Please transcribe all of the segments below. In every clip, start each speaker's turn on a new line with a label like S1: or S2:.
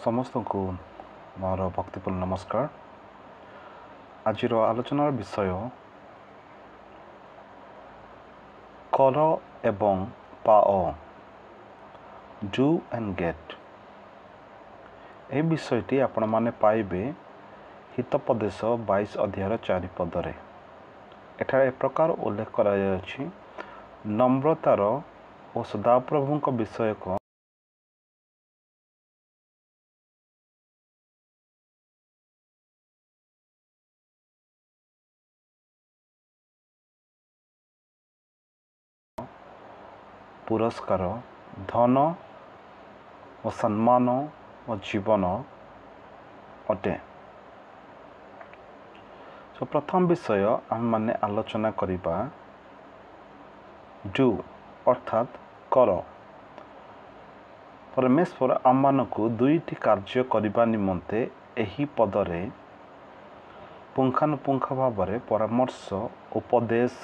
S1: समस्त को मोर भक्तिपूर्ण नमस्कार। आज आलोचनार विषय कर एवं पाओ, डू एंड गेट। यह विषयटी आपण माने पाइबे हितोपदेश 22 अध्याय 4 पदरे। एठार एक प्रकार उल्लेख करा जायछि नम्रतार और सदाप्रभुଙ୍କ विषय को पुरस्कार, धन और सम्मान और जीवन अटे। तो प्रथम विषय आम माने आलोचना करिबा डू अर्थात कर। परमेश्वर आम मानकु दुईटी कार्य करिबा निमंते एही पदरे पुंखानुपुंख भाव परामर्श, उपदेश,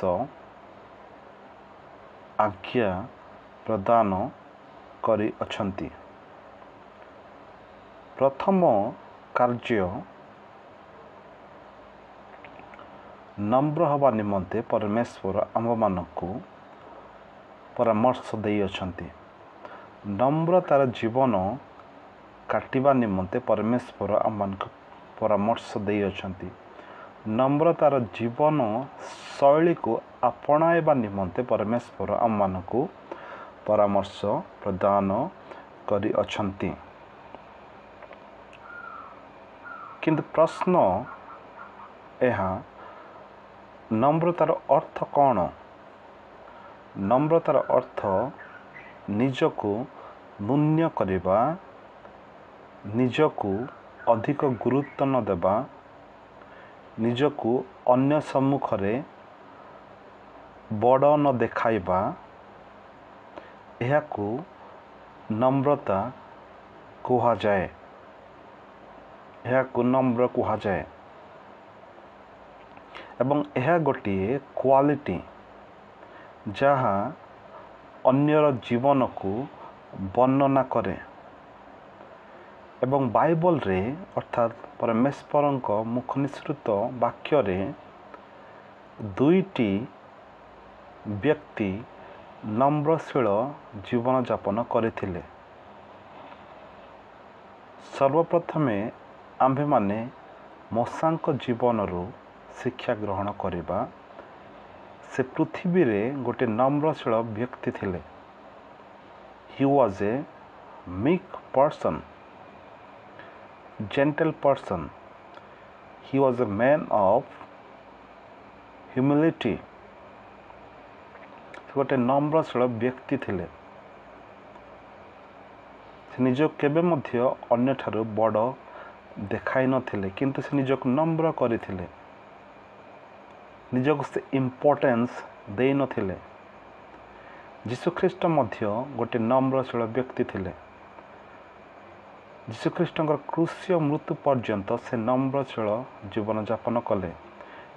S1: आज्ञा प्रदान करी अछंती। प्रथम कार्य नम्र हवा निमंते परमेश्वर आम मानकु परामर्श देई अछंती। नम्रतार जीवन काटिबा निमंते परमेश्वर आम मानकु परामर्श देई अछंती। नम्रतार जीवन शैली को अपनाइबा निमंते परमेश्वर आम मानकु परामर्श प्रदान करी अछंती। किंतु प्रश्न यहाँ नम्रतार अर्थ कौन? नम्रतार अर्थ निजको न्यून करिबा, निजको अधिक गुरुत्व न देबा, निजको अन्य सम्मुखरे बड़ न देखाइबा, एहाकु नम्रता कुहा जाए। एहाकु नम्र कुहा जाए एवं यह गोटे क्वालिटी जहाँ अन्यर जीवन को वर्णना करे। एवं बाइबल रे अर्थात परमेश्वर मुख निसृत वाक्य रे दुईटी व्यक्ति नम्रशील जीवन यापन करथिले। सर्वप्रथमे आम्भे माने मूसांक जीवनरू शिक्षा ग्रहण करिबा। से पृथ्वी रे गोटे नम्रशील व्यक्ति थिले। He was a meek person, gentle person. He was a man of humility. गोटे नम्रशील व्यक्ति थिले। से निज केबे मध्य अन्य ठारू बड़ देखाई नथिले, किंतु से निजक नम्र करथिले। निजक से इम्पोर्टेंस देई नथिले। जीशुख्रीष्ट मध्य गोटे नम्रशील व्यक्ति थिले। जीशुख्रीष्टଙ୍କର क्रूस्य मृत्यु पर्यंत से नम्रशील जीवन यापन कले।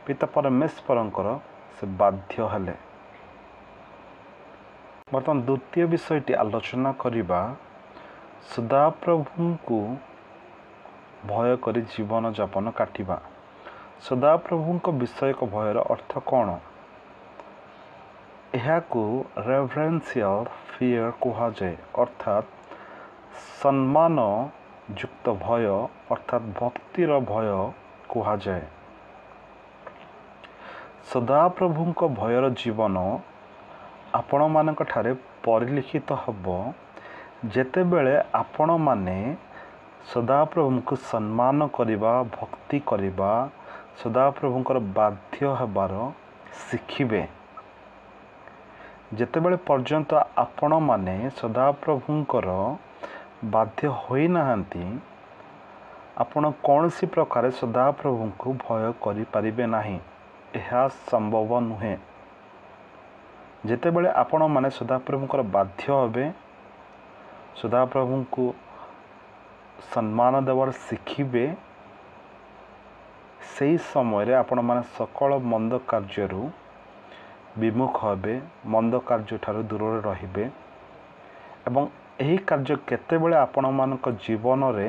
S1: पिता परमेश्वरଙ୍କର से बाध्य हेले। बर्तमान द्वितीय विषयटी आलोचना करिबा सदाप्रभु को भय करी जीवन यापन काटिबा। सदाप्रभु विषय को भयर अर्थ कौन? एहाकु रेवरेंशियल फियर कुहा जाए, अर्थात सम्मान युक्त भय अर्थात भक्तिर भय कुहा जाए। सदाप्रभु भयर जीवन आपण मानक ठारे परिलिखित हब जेतेबेले आपण माने सदाप्रभु को सम्मान करिबा, भक्ति करिबा, सदाप्रभुंकर बाध्य हबार शिखिबे। जेतेबेले पर्यंत आपण माने सदाप्रभुंकर बाध्य होई नाहंती, आपण कौनसी प्रकार सदाप्रभु को भय करि परिबे नाही। यह संभव नुहे। जेतेबेले आपण माने सदाप्रभुंकर बाध्य होबे, सदाप्रभु को सम्मान देवार शिखिबे, सेही समय रे आपण माने सकल मंद कार्यरू विमुख होबे, मंद कार्य ठारू दूर रहिबे। एवं यही कार्य केतेबेले आपण मानक जीवन रे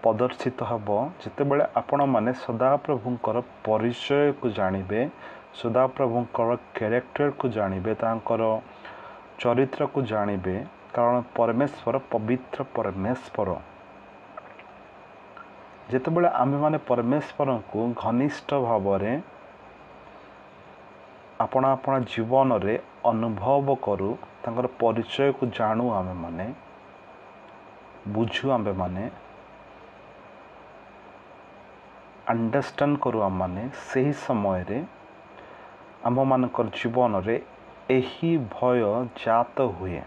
S1: प्रदर्शित हब जितेबाला आपण मैंने सदाप्रभुंकर परिचय को जानवे सदाप्रभुंकर कैरेक्टर को जानवे तांकर चरित्र को जानवे कारण परमेश्वर पवित्र परमेश्वर जितेबाला आमे माने परमेश्वर को घनिष्ठ भाव में आपण आपण जीवन रे अनुभव करू तांकर परिचय को जानू आमे माने बुझू आमे माने अंडरस्टैंड करू आम माने सही समय रे आम मानकर जीवन रे एही भय जात हुए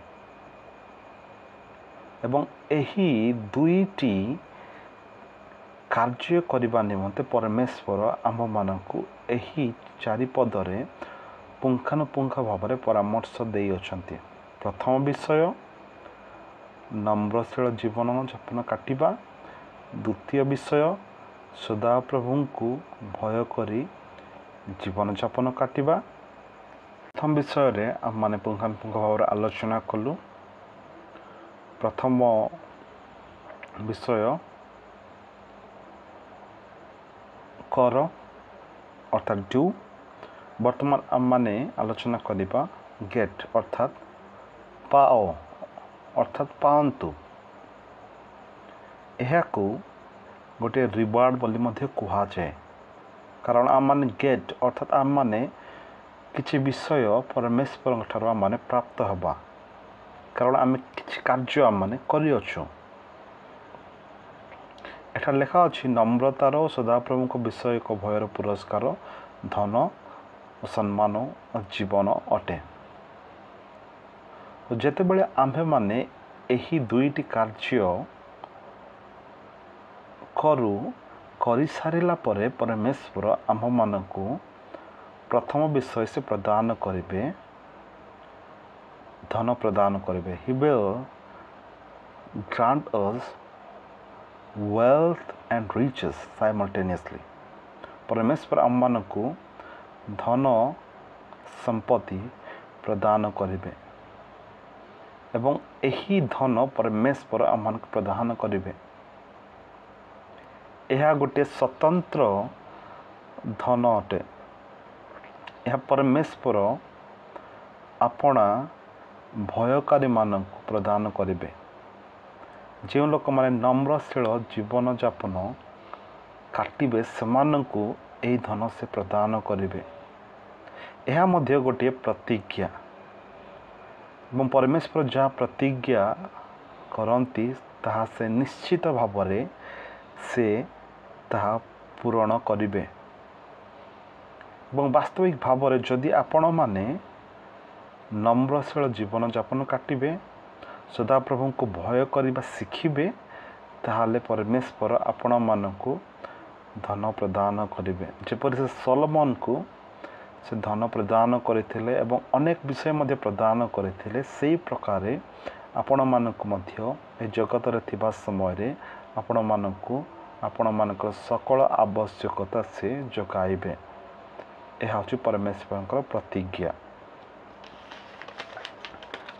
S1: एवं एही दुईटी कार्य करने निमंते परमेश्वर आम मानकु एही चारिपदरे पुंखानुपुंख भाव में परामर्श दे अछंती। प्रथम विषय नम्रशील जीवन यापन काटिबा, द्वितीय विषय सदाप्रभु को भय करी जीवन यापन काटिबा। प्रथम विषय रे आम माने पुंखानुपुंख भाव में आलोचना कलु। प्रथम विषय कर अर्थात डू। वर्तमान आम माने आलोचना करिबा गेट अर्थात पाओ अर्थात पांतु। यह को गोटे रिवार्ड बोली मध्य कुहा जाए कारण आम माने गेट अर्थात आम माने किछि विषय परमेश्वर ठारो आम माने प्राप्त हबा कारण आम किछि कार्य आम माने करि अछु। एठा लेखा अच्छी नम्रतार और सदाप्रभु को विषय एक भयर पुरस्कार धन सम्मान और जीवन अटे। जेतेबेले आम्भे माने एही दुईटी कार्य करी सारिला परे परमेश्वर आम्भ मानकु प्रथम विषय से प्रदान करिवे धन प्रदान करिवे। He will grant us wealth and riches simultaneously। परमेश्वर आम मानकु धन संपत्ति प्रदान करिवे एवं एही धन परमेश्वर आम मानकु प्रदान करिवे। यह गोटे स्वतंत्र धन अटे। यह परमेश्वर आपणा भयकारी मानकु प्रदान करिवे। जो लोक माने नम्रशील जीवन यापन काटिबे सेमानंकु एही धन से प्रदान करिवे। यह मध्य गोटे प्रतिज्ञा एवं परमेश्वर जहाँ प्रतिज्ञा करती ताहा से निश्चित भाव से ताहा पूरण करिवे। एवं वास्तविक भाव में जदि आपण माने नम्रशील जीवन यापन काटिबे सदाप्रभु को भय करने शिखिबे ताहाले परमेश्वर आपण मानकु धन प्रदान करिवे। जेपरि से सोलोमन को से धन प्रदान करथिले एवं अनेक विषय मध्य प्रदान करथिले सेही प्रकार आपण मानकु मध्य ए जगत रे थिबा समय रे आपण मानकु आपण मानकर सकल आवश्यकता से जगाइबे। यह होची परमेश्वरकर प्रतिज्ञा।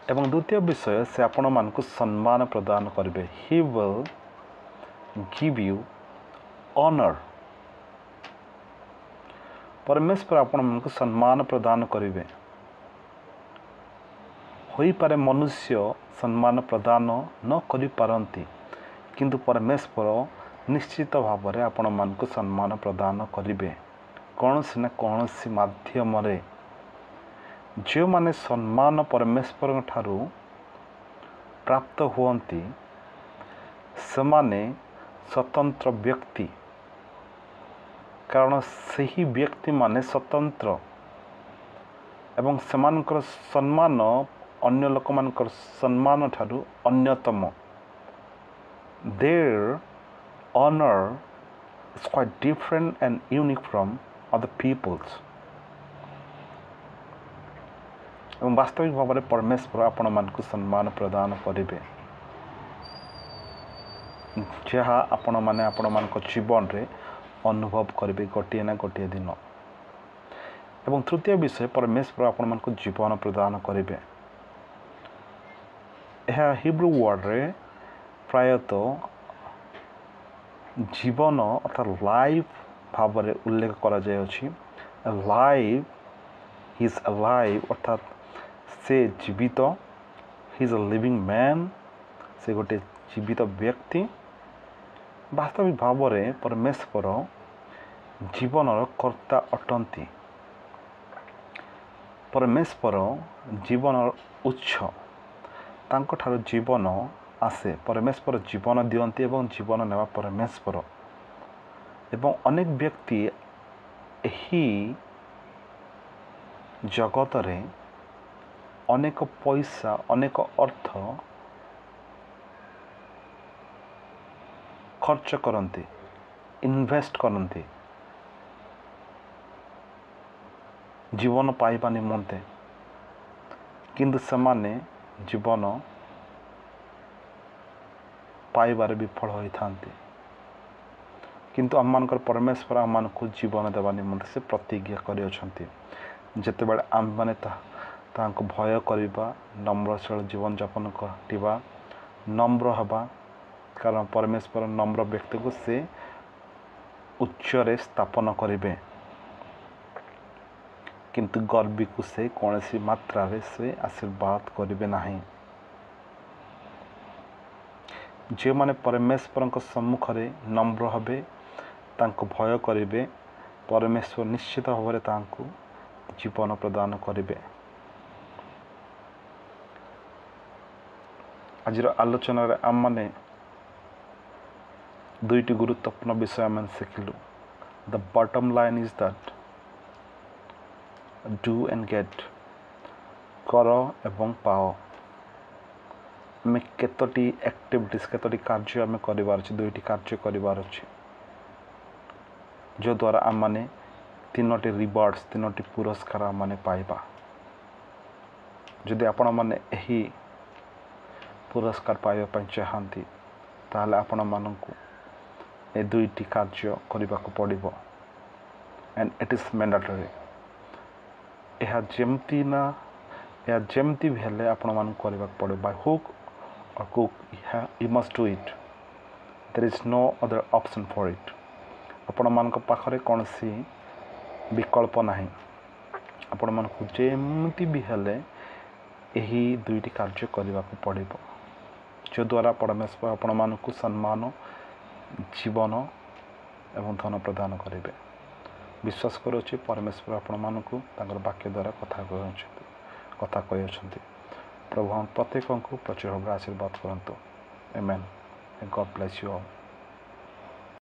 S1: एवं द्वितीय विषय से आपण मानकु सम्मान प्रदान करिवे। He will give you honour. परमेश्वर आपण मानकु सम्मान प्रदान करिवे। होई पारे मनुष्य सम्मान प्रदान न करि पारंती किंतु परमेश्वर निश्चित भाव में आपण मानकु सम्मान प्रदान करिवे कौनसी न कौनसी माध्यम रे। जो माने सम्मान परमेश्वर ठारू प्राप्त हुअन्ति सेमाने स्वतंत्र व्यक्ति कारण सही व्यक्ति माने स्वतंत्र एवं सेमानकर सम्मान अन्य लोक मानकर सम्मान ठारू अन्यतम। Their honor is quite different and unique from other people's। एवं वास्तविक भाव में परमेश्वर आपण मानकु सम्मान प्रदान करिवे जहाँ आपण माने आपण मानक जीवन रे अनुभव करिवे गोटे ना गोटे दिन। एवं तृतीय विषय परमेश्वर आपण मानकु जीवन प्रदान करिवे। यह हिब्रू वर्ड रे प्रायतः ଜୀବନ ଅର୍ଥାତ୍ ଲାଇଫ୍ ଭାବରେ ଉଲ୍ଲେଖ କରାଯାଇଅଛି। ଲାଇଫ୍ ହିଜ୍ ଏ ଲାଇଫ୍ ଅର୍ଥାତ୍ ସେ ଜୀବିତ, ହିଜ୍ ଏ ଲିଭିଂ ମ୍ୟାନ୍, ସେ ଗୋଟିଏ ଜୀବିତ ବ୍ୟକ୍ତି। ବାସ୍ତବିକ ଭାବରେ ପରମେଶ୍ୱର ଜୀବନର କର୍ତ୍ତା ଅଟନ୍ତି। ପରମେଶ୍ୱର ଜୀବନର ଉତ୍ସ, ତାଙ୍କଠାରୁ ଜୀବନ ଆସେ। ପରମେଶ୍ୱର ଜୀବନ ଦିଅନ୍ତି ଏବଂ ଜୀବନ ନେବା ପରମେଶ୍ୱର। ଏବଂ ଅନେକ ବ୍ୟକ୍ତି ଏହି ଜଗତରେ ଅନେକ ପଇସା, ଅନେକ ଅର୍ଥ ଖର୍ଚ୍ଚ କରନ୍ତି, ଇନଭେଷ୍ଟ କରନ୍ତି ଜୀବନ ପାଇବା ନିମନ୍ତେ, କିନ୍ତୁ ସେମାନେ ଜୀବନ ପାଇବାରେ ବିଫଳ ହୋଇଥାନ୍ତି। କିନ୍ତୁ ଆମମାନଙ୍କର ପରମେଶ୍ୱର ଆମମାନଙ୍କୁ ଜୀବନ ଦେବା ନିମନ୍ତେ ସେ ପ୍ରତିଜ୍ଞା କରିଅଛନ୍ତି। ଯେତେବେଳେ ଆମେମାନେ ତାହାଙ୍କୁ ଭୟ କରିବା, ନମ୍ରଶୀଳ ଜୀବନଯାପନ କରିବା, ନମ୍ର ହେବା, କାରଣ ପରମେଶ୍ୱର ନମ୍ର ବ୍ୟକ୍ତିକୁ ସେ ଉଚ୍ଚରେ ସ୍ଥାପନ କରିବେ, କିନ୍ତୁ ଗର୍ବୀକୁ ସେ କୌଣସି ମାତ୍ରାରେ ସେ ଆଶୀର୍ବାଦ କରିବେ ନାହିଁ। ଯେଉଁମାନେ ପରମେଶ୍ୱରଙ୍କ ସମ୍ମୁଖରେ ନମ୍ର ହେବେ, ତାଙ୍କୁ ଭୟ କରିବେ, ପରମେଶ୍ୱର ନିଶ୍ଚିତ ଭାବରେ ତାଙ୍କୁ ଜୀବନ ପ୍ରଦାନ କରିବେ। ଆଜିର ଆଲୋଚନାରେ ଆମମାନେ ଦୁଇଟି ଗୁରୁତ୍ୱପୂର୍ଣ୍ଣ ବିଷୟ ଆମେ ଶିଖିଲୁ। The bottom line is that do and get, କର ଏବଂ ପାଅ। ଆମେ କେତୋଟି ଆକ୍ଟିଭିଟିସ୍, କେତୋଟି କାର୍ଯ୍ୟ ଆମେ କରିବାର ଅଛି, ଦୁଇଟି କାର୍ଯ୍ୟ କରିବାର ଅଛି, ଯଦ୍ୱାରା ଆମମାନେ ତିନୋଟି ରିୱାର୍ଡ଼ସ୍, ତିନୋଟି ପୁରସ୍କାର ଆମମାନେ ପାଇବା। ଯଦି ଆପଣମାନେ ଏହି ପୁରସ୍କାର ପାଇବା ପାଇଁ ଚାହାନ୍ତି, ତାହେଲେ ଆପଣମାନଙ୍କୁ ଏ ଦୁଇଟି କାର୍ଯ୍ୟ କରିବାକୁ ପଡ଼ିବ। And it is mandatory. ଏହା ଯେମିତି ବି ହେଲେ ଆପଣମାନଙ୍କୁ କରିବାକୁ ପଡ଼ିବ। By hook or crook, you must do it. There is no other option for it. ଆପଣମାନଙ୍କ ପାଖରେ କୌଣସି ବିକଳ୍ପ ନାହିଁ। ଆପଣମାନଙ୍କୁ ଯେମିତି ବି ହେଲେ ଏହି ଦୁଇଟି କାର୍ଯ୍ୟ କରିବାକୁ ପଡ଼ିବ, ଯଦ୍ୱାରା ପରମେଶ୍ୱର ଆପଣମାନଙ୍କୁ ସମ୍ମାନ, ଜୀବନ ଏବଂ ଧନ ପ୍ରଦାନ କରିବେ। ବିଶ୍ୱାସ କରୁଅଛି ପରମେଶ୍ୱର ଆପଣମାନଙ୍କୁ ତାଙ୍କର ବାକ୍ୟ ଦ୍ୱାରା କଥା କହିଅଛନ୍ତି। ପ୍ରଭୁ ପ୍ରତ୍ୟେକଙ୍କୁ ପ୍ରଚୁର ଭାବରେ ଆଶୀର୍ବାଦ କରନ୍ତୁ। ଆମେନ୍। ଗଡ୍ ବ୍ଲେସ୍ ୟୁ ଅଲ୍।